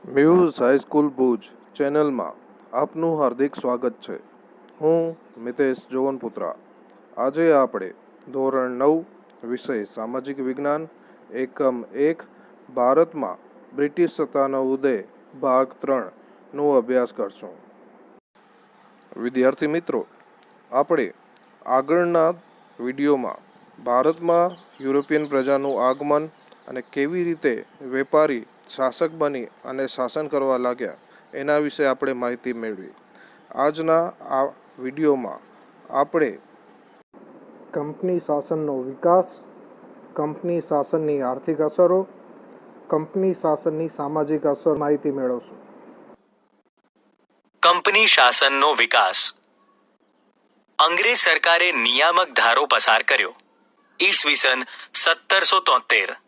Muse high school Bhuj ચેનલમાં આપનું હાર્દિક સ્વાગત છે. હું મિતેશ જોવનપુત્રા. આજે આપણે ધોરણ 9 વિષય સામાજિક વિજ્ઞાન એકમ 1 ભારતમાં બ્રિટિશ સત્તાનો ઉદય ભાગ 3નો અભ્યાસ કરશું. વિદ્યાર્થી મિત્રો, આપણે આગળના વિડીયોમાં ભારતમાં યુરોપિયન પ્રજાનું આગમન અને કેવી રીતે વેપારી શાસક બની અને શાસન કરવા લાગ્યા એના વિશે આપણે માહિતી મેળવી. આજના આ વિડીયોમાં આપણે કંપની શાસનનો વિકાસ, કંપની શાસનની આર્થિક અસરો, કંપની શાસનની સામાજિક અસર માહિતી મેળવશું. કંપની શાસનનો વિકાસ. અંગ્રેજ સરકારે નિયામક ધારો પસાર કર્યો. ઈસવીસન 1773.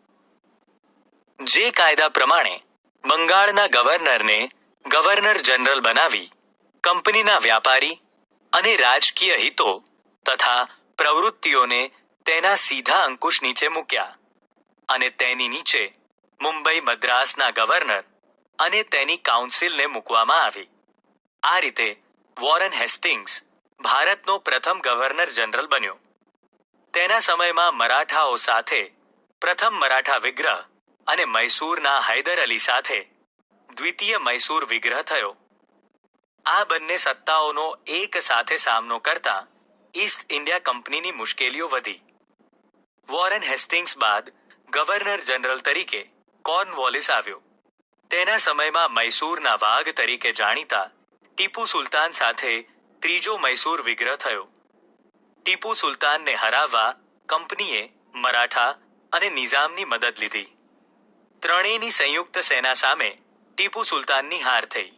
જે કાયદા પ્રમાણે બંગાળના ગવર્નરને ગવર્નર જનરલ બનાવી કંપનીના વ્યાપારી અને રાજકીય હિતો તથા પ્રવૃત્તિઓને તેના સીધા અંકુશ નીચે મૂક્યા અને તેની નીચે મુંબઈ મદ્રાસના ગવર્નર અને તેની કાઉન્સિલને મૂકવામાં આવી. આ રીતે વોરન હેસ્ટિંગ્સ ભારતનો પ્રથમ ગવર્નર જનરલ બન્યો. તેના સમયમાં મરાઠાઓ સાથે પ્રથમ મરાઠા વિગ્રહ અને મૈસૂરના હૈદર અલી સાથે દ્વિતીય મૈસૂર વિગ્રહ થયો. આ બંને સત્તાઓનો એક સાથે સામનો કરતા ઈસ્ટ ઇન્ડિયા કંપનીની મુશ્કેલીઓ વધી. વોરન હેસ્ટિંગ્સ બાદ ગવર્નર જનરલ તરીકે કોર્નવોલિસ આવ્યો. તેના સમયમાં મૈસૂરના વાઘ તરીકે જાણીતા ટીપુ સુલતાન સાથે ત્રીજો મૈસૂર વિગ્રહ થયો. ટીપુ સુલતાનને હરાવવા કંપનીએ મરાઠા અને નિઝામની મદદ લીધી. ત્રણેયની સંયુક્ત સેના સામે ટીપુ સુલતાનની હાર થઈ.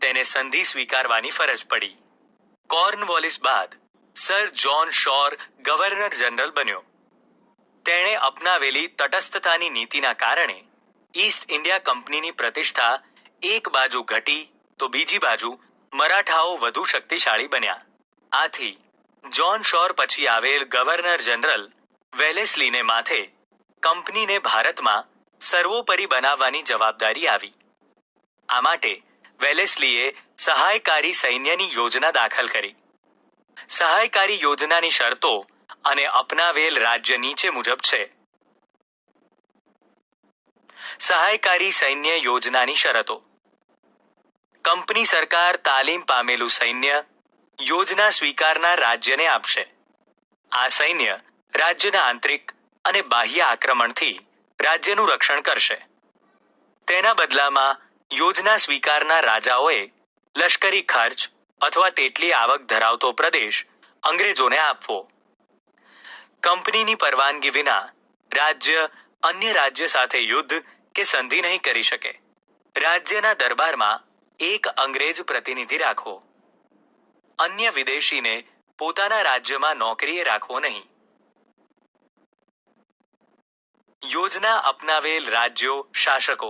તેને સંધિ સ્વીકારવાની ફરજ પડી. કોર્નવોલિસ બાદ સર જ્હોન શોર ગવર્નર જનરલ બન્યો. તેણે અપનાવેલી તટસ્થતાની નીતિના કારણે ઈસ્ટ ઇન્ડિયા કંપનીની પ્રતિષ્ઠા એક બાજુ ઘટી તો બીજી બાજુ મરાઠાઓ વધુ શક્તિશાળી બન્યા. આથી જ્હોન શોર પછી આવેલ ગવર્નર જનરલ વેલેસ્લીને માથે કંપનીને ભારતમાં સર્વોપરી બનાવવાની જવાબદારી આવી. આ માટે વેલેસ્લીએ સહાયકારી સૈન્યની યોજના દાખલ કરી. સહાયકારી યોજનાની શરતો અને અપનાવેલ રાજ્ય નીચે મુજબ છે. સહાયકારી સૈન્ય યોજનાની શરતો. કંપની સરકાર તાલીમ પામેલું સૈન્ય યોજના સ્વીકારનાર રાજ્યને આપશે. આ સૈન્ય રાજ્યના આંતરિક અને બાહ્ય આક્રમણથી રાજ્યનું રક્ષણ કરશે. તેના બદલામાં યોજના સ્વીકારનાર રાજાઓએ લશ્કરી ખર્ચ અથવા તેટલી આવક ધરાવતો પ્રદેશ અંગ્રેજોને આપવો. કંપનીની પરવાનગી વિના રાજ્ય અન્ય રાજ્ય સાથે યુદ્ધ કે સંધિ નહીં કરી શકે. રાજ્યના દરબારમાં એક અંગ્રેજ પ્રતિનિધિ રાખવો. અન્ય વિદેશીને પોતાના રાજ્યમાં નોકરીએ રાખવો નહીં. યોજના અપનાવેલ રાજ્યો શાસકો.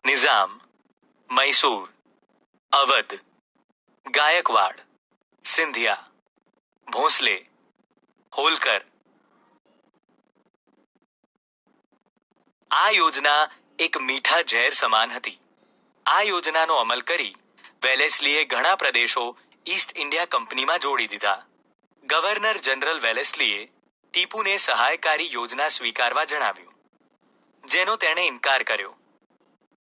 નિઝામ, મૈસૂર, અવધ, ગાયકવાડ, સિંધિયા, ભોંસલે, હોલકર. આ યોજના એક મીઠા ઝેર સમાન હતી. આ યોજનાનો અમલ કરી વેલેસ્લીએ ઘણા પ્રદેશો ઈસ્ટ ઇન્ડિયા કંપનીમાં જોડી દીધા. ગવર્નર જનરલ વેલેસ્લીએ ટીપુને સહાયકારી યોજના સ્વીકારવા જણાવ્યું, જેનો તેણે ઇનકાર કર્યો.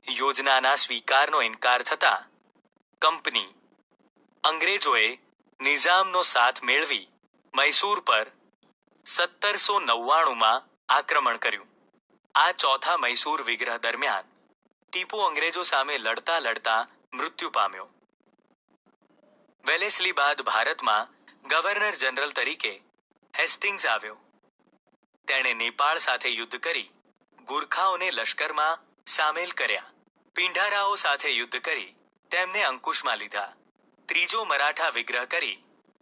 યોજનાના સ્વીકારનો ઇનકાર થતા કંપની અંગ્રેજોએ નિઝામનો સાથ મેળવી મૈસૂર પર 1799માં આક્રમણ કર્યું. આ ચોથા મૈસૂર વિગ્રહ દરમિયાન ટીપુ અંગ્રેજો સામે લડતા લડતા મૃત્યુ પામ્યો. વેલેસ્લી બાદ ભારતમાં ગવર્નર જનરલ તરીકે હેસ્ટિંગ્સ આવ્યો. તેણે નેપાળ સાથે યુદ્ધ કરી ગુરખાઓને લશ્કરમાં સામેલ કર્યા. પિંઢારાઓ સાથે યુદ્ધ કરી તેમને અંકુશમાં લીધા. ત્રીજો મરાઠા વિગ્રહ કરી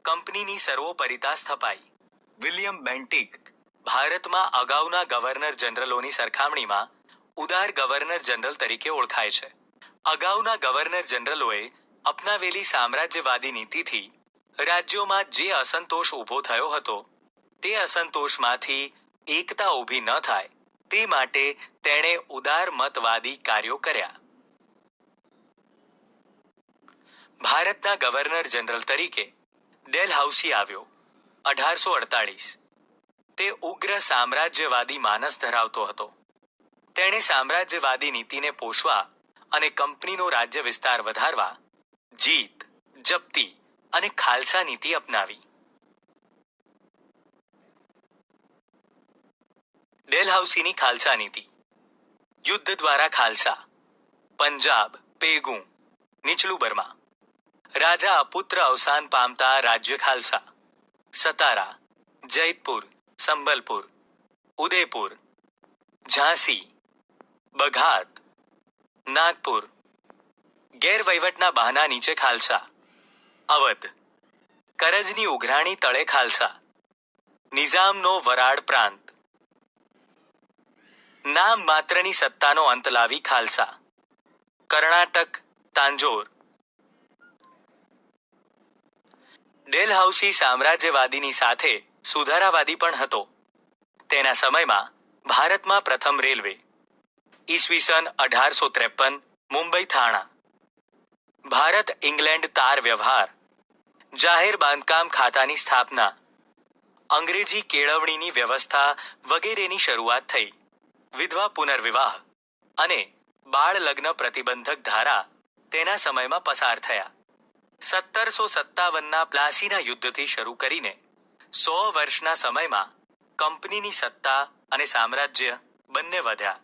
કંપનીની સર્વોપરિતા સ્થપાઈ. વિલિયમ બેન્ટિક ભારતમાં અગાઉના ગવર્નર જનરલોની સરખામણીમાં ઉદાર ગવર્નર જનરલ તરીકે ઓળખાય છે. અગાઉના ગવર્નર જનરલોએ અપનાવેલી સામ્રાજ્યવાદી નીતિથી રાજ્યોમાં જે અસંતોષ ઊભો થયો હતો તે અસંતોષમાંથી એકતા ઊભી ન થાય તે માટે તેણે ઉદારમતવાદી કાર્યો કર્યા. ભારતના ગવર્નર જનરલ તરીકે ડેલહાઉસી આવ્યો 1848. તે ઉગ્ર સામ્રાજ્યવાદી માનસ ધરાવતો હતો. તેણે સામ્રાજ્યવાદી નીતિને પોષવા અને કંપનીનો રાજ્ય વિસ્તાર વધારવા જીત, જપ્તી અને ખાલસા નીતિ અપનાવી. ડેલહાઉસીની ખાલસા નીતિ. યુદ્ધ દ્વારા ખાલસા, પંજાબ, પેગું, નીચલું બર્મા. રાજા અપુત્ર અવસાન પામતા રાજ્ય ખાલસા, સતારા, જૈતપુર, સંબલપુર, ઉદયપુર, ઝાંસી, બઘાત, નાગપુર. ગેરવહીવટના બહાના નીચે ખાલસા, અવધ, કરજની ઉઘરાણી તળે ખાલસા, નિઝામનો વરાડ પ્રાંત. નામ માત્રની સત્તાનો અંત લાવી ખાલસા, કર્ણાટક, તાંજોર. ડેલહાઉસી સામ્રાજ્યવાદીની સાથે સુધારાવાદી પણ હતો. તેના સમયમાં ભારતમાં પ્રથમ રેલવે, ઈસવીસન 1853, મુંબઈ થાણા. ભારત ઇંગ્લેન્ડ તાર વ્યવહાર, જાહેર બાંધકામ ખાતાની સ્થાપના, અંગ્રેજી કેળવણીની વ્યવસ્થા વગેરેની શરૂઆત થઈ. વિધવા પુનર્વિવાહ અને બાળ લગ્ન પ્રતિબંધક ધારા તેના સમયમાં પસાર થયા. 1757ના પ્લાસીના યુદ્ધથી શરૂ કરીને 100 વર્ષના સમયમાં કંપનીની સત્તા અને સામ્રાજ્ય બંને વધ્યા.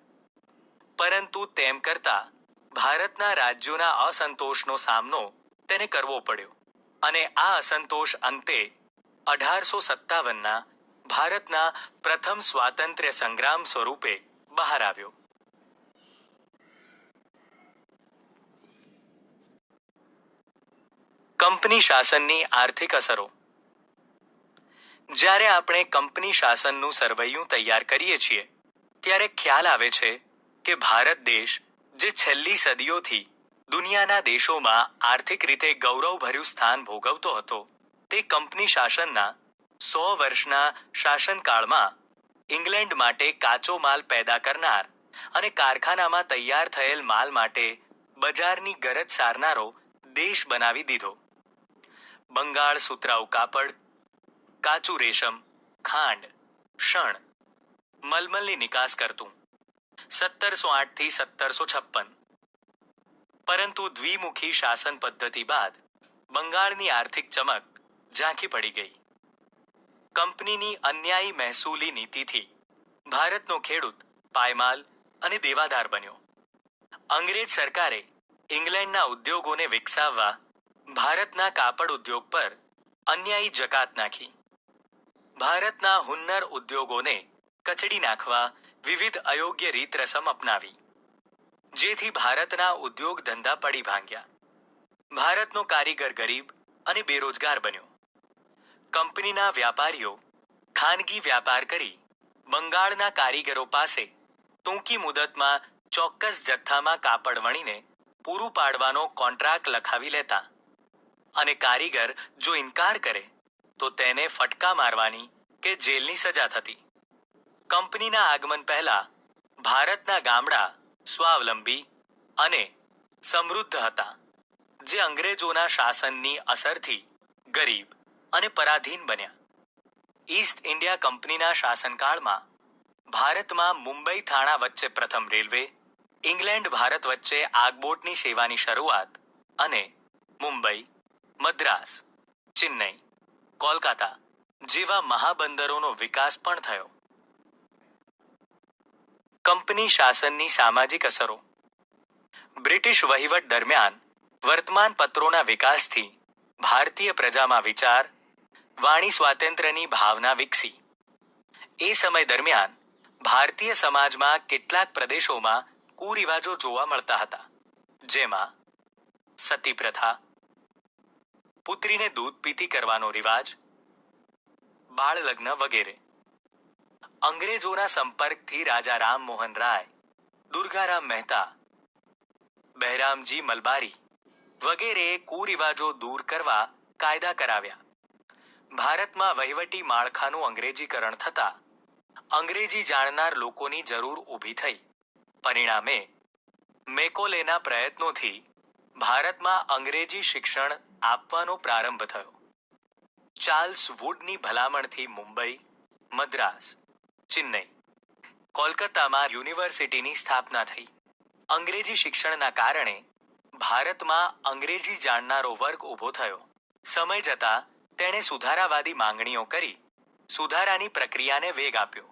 પરંતુ તેમ કરતા ભારતના રાજ્યોના અસંતોષનો સામનો તેને કરવો પડ્યો અને આ અસંતોષ અંતે 1857ના ભારતના પ્રથમ સ્વાતંત્ર્ય સંગ્રામ સ્વરૂપે બહાર આવ્યો. કંપની શાસનની આર્થિક અસરો. જ્યારે આપણે કંપની શાસનનું સરવૈયું તૈયાર કરીએ છીએ ત્યારે ખ્યાલ આવે છે કે ભારત દેશ જે છેલ્લી સદીઓથી દુનિયાના દેશોમાં આર્થિક રીતે ગૌરવભર્યું સ્થાન ભોગવતો હતો તે કંપની શાસનના 100 વર્ષના શાસનકાળમાં ઇંગ્લેન્ડ માટે કાચો માલ પેદા કરનાર અને કારખાનામાં તૈયાર થયેલ માલ માટે બજારની ગરજ સારનારો દેશ બનાવી દીધો. બંગાળ સુતરાઉ કાપડ, કાચું રેશમ, ખાંડ, શણ, મલમલની નિકાસ કરતું 1708 થી 1756. પરંતુ દ્વિમુખી શાસન પદ્ધતિ બાદ બંગાળની આર્થિક ચમક ઝાંખી પડી ગઈ. કંપનીની અન્યાયી મહેસૂલી નીતિથી ભારતનો ખેડૂત પાયમાલ અને દેવાદાર બન્યો. અંગ્રેજ સરકારે ઇંગ્લેન્ડના ઉદ્યોગોને વિકસાવવા ભારતના કાપડ ઉદ્યોગ પર અન્યાયી જકાત નાખી. ભારતના હુન્નર ઉદ્યોગોને કચડી નાખવા વિવિધ અયોગ્ય રીત રસમ અપનાવી, જેથી ભારતના ઉદ્યોગ ધંધા પડી ભાંગ્યા. ભારતનો કારીગર ગરીબ અને બેરોજગાર બન્યો. કંપનીના વ્યાપારીઓ ખાનગી વ્યાપાર કરી બંગાળના કારીગરો પાસે ટૂંકી મુદતમાં ચોક્કસ જથ્થામાં કાપડ વણીને પૂરું પાડવાનો કોન્ટ્રાક્ટ લખાવી લેતા અને કારીગર જો ઇનકાર કરે તો તેને ફટકા મારવાની કે જેલની સજા થતી. કંપનીના આગમન પહેલા ભારતના ગામડા સ્વાવલંબી અને સમૃદ્ધ હતા, જે અંગ્રેજોના શાસનની અસરથી ગરીબ અને પરાધીન બન્યા. ઈસ્ટ ઇન્ડિયા કંપનીના શાસનકાળમાં ભારતમાં મુંબઈ થાણા વચ્ચે પ્રથમ રેલવે, ઇંગ્લેન્ડ ભારત વચ્ચે આગબોટની સેવાની શરૂઆત અને મુંબઈ, મદ્રાસ, ચેન્નઈ, કોલકાતા જેવા મહાબંદરોનો વિકાસ પણ થયો. કંપની શાસનની સામાજિક અસરો. બ્રિટિશ વહીવટ દરમિયાન વર્તમાન પત્રોના વિકાસથી ભારતીય પ્રજામાં વિચાર, વાણી સ્વાતંત્ર્યની ભાવના વિકસી. એ સમય દરમિયાન ભારતીય સમાજમાં કેટલાક પ્રદેશોમાં કુરિવાજો જોવા મળતા હતા, જેમાં સતી પ્રથા, પુત્રીને દૂધ પીતી કરવાનો રિવાજ, બાળ લગ્ન વગેરે. અંગ્રેજોના સંપર્કથી રાજા રામમોહન રાય, દુર્ગારામ મહેતા, બહેરામજી મલબારી વગેરેએ કુરિવાજો દૂર કરવા કાયદા કરાવ્યા. ભારતમાં વહીવટી માળખાનું અંગ્રેજીકરણ થતા અંગ્રેજી જાણનાર લોકોની જરૂર ઊભી થઈ. પરિણામે મેકોલેના પ્રયત્નોથી ભારતમાં અંગ્રેજી શિક્ષણ આપવાનો પ્રારંભ થયો. ચાર્લ્સ વુડની ભલામણથી મુંબઈ, મદ્રાસ, ચેન્નઈ, કોલકાતામાં યુનિવર્સિટીની સ્થાપના થઈ. અંગ્રેજી શિક્ષણના કારણે ભારતમાં અંગ્રેજી જાણનારો વર્ગ ઊભો થયો. સમય જતાં તેણે સુધારાવાદી માંગણીઓ કરી સુધારાની પ્રક્રિયાને વેગ આપ્યો.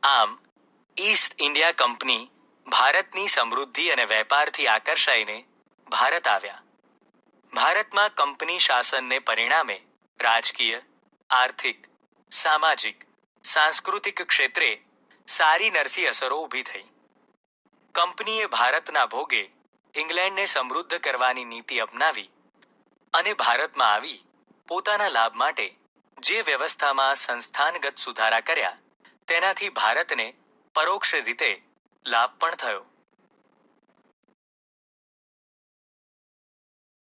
આમ ઈસ્ટ ઇન્ડિયા કંપની ભારતની સમૃદ્ધિ અને વેપારથી આકર્ષાઈને ભારત આવ્યા. ભારતમાં કંપની શાસનને પરિણામે રાજકીય, આર્થિક, સામાજિક, સાંસ્કૃતિક ક્ષેત્રે સારી નરસી અસરો ઊભી થઈ. કંપનીએ ભારતના ભોગે ઇંગ્લેન્ડને સમૃદ્ધ કરવાની નીતિ અપનાવી અને ભારતમાં આવી પોતાના લાભ માટે જે વ્યવસ્થામાં સંસ્થાનગત સુધારા કર્યા તેનાથી ભારતને પરોક્ષ રીતે લાભ પણ થયો.